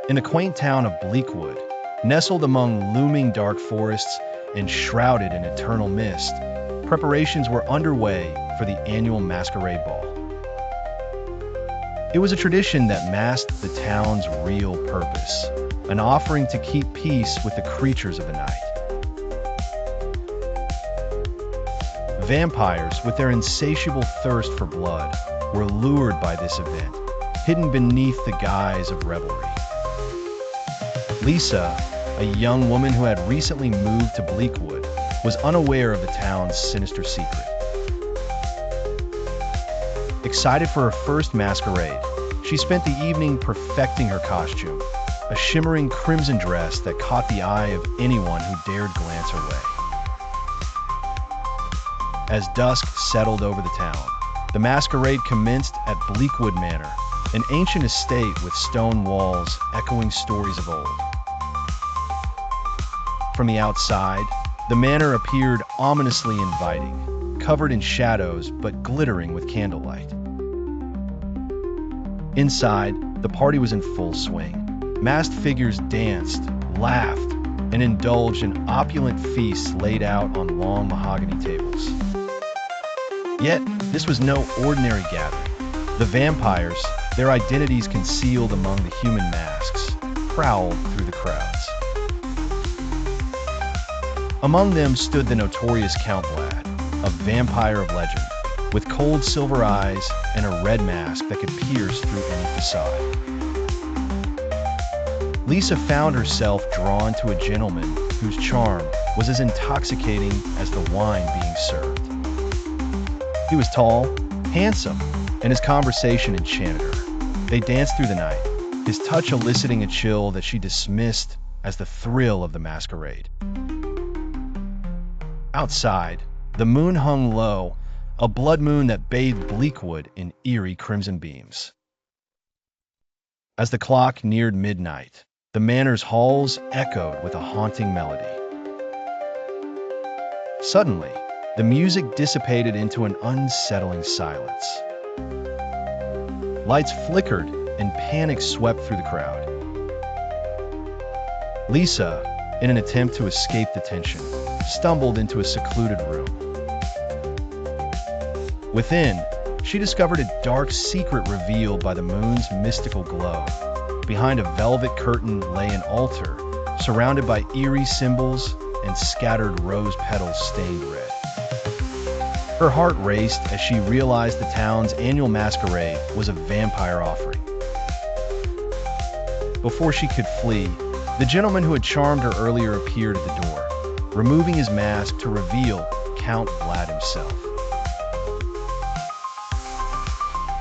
In the quaint town of Bleakwood, nestled among looming dark forests and shrouded in eternal mist, preparations were underway for the annual Masquerade Ball. It was a tradition that masked the town's real purpose, an offering to keep peace with the creatures of the night. Vampires, with their insatiable thirst for blood, were lured by this event, hidden beneath the guise of revelry. Lisa, a young woman who had recently moved to Bleakwood, was unaware of the town's sinister secret. Excited for her first masquerade, she spent the evening perfecting her costume, a shimmering crimson dress that caught the eye of anyone who dared glance her way. As dusk settled over the town, the masquerade commenced at Bleakwood Manor, an ancient estate with stone walls echoing stories of old. From the outside, the manor appeared ominously inviting, covered in shadows but glittering with candlelight. Inside, the party was in full swing. Masked figures danced, laughed, and indulged in opulent feasts laid out on long mahogany tables. Yet, this was no ordinary gathering. The vampires, their identities concealed among the human masks, prowled through the crowds. Among them stood the notorious Count Vlad, a vampire of legend, with cold silver eyes and a red mask that could pierce through any facade. Lisa found herself drawn to a gentleman whose charm was as intoxicating as the wine being served. He was tall, handsome, and his conversation enchanted her. They danced through the night, his touch eliciting a chill that she dismissed as the thrill of the masquerade. Outside, the moon hung low, a blood moon that bathed Bleakwood in eerie crimson beams. As the clock neared midnight, the manor's halls echoed with a haunting melody. Suddenly, the music dissipated into an unsettling silence. Lights flickered and panic swept through the crowd. Lisa, in an attempt to escape the tension, stumbled into a secluded room. Within, she discovered a dark secret revealed by the moon's mystical glow. Behind a velvet curtain lay an altar, surrounded by eerie symbols and scattered rose petals stained red. Her heart raced as she realized the town's annual masquerade was a vampire offering. Before she could flee, the gentleman who had charmed her earlier appeared at the door, removing his mask to reveal Count Vlad himself.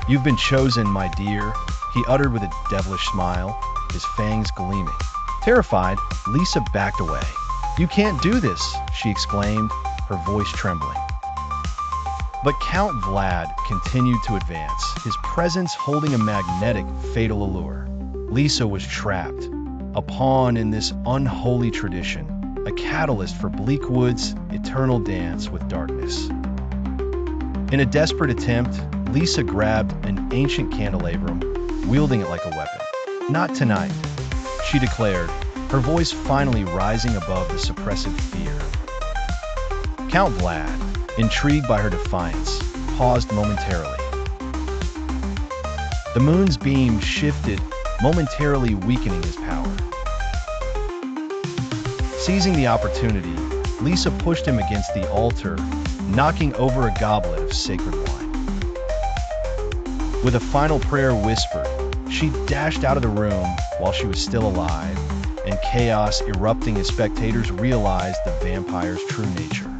"You've been chosen, my dear," he uttered with a devilish smile, his fangs gleaming. Terrified, Lisa backed away. "You can't do this," she exclaimed, her voice trembling. But Count Vlad continued to advance, his presence holding a magnetic, fatal allure. Lisa was trapped, a pawn in this unholy tradition, a catalyst for Bleakwood's eternal dance with darkness. In a desperate attempt, Lisa grabbed an ancient candelabrum, wielding it like a weapon. "Not tonight," she declared, her voice finally rising above the suppressive fear. Count Vlad, intrigued by her defiance, paused momentarily. The moon's beam shifted, momentarily weakening his power. Seizing the opportunity, Lisa pushed him against the altar, knocking over a goblet of sacred wine. With a final prayer whispered, she dashed out of the room while she was still alive, and chaos erupting as spectators realized the vampire's true nature.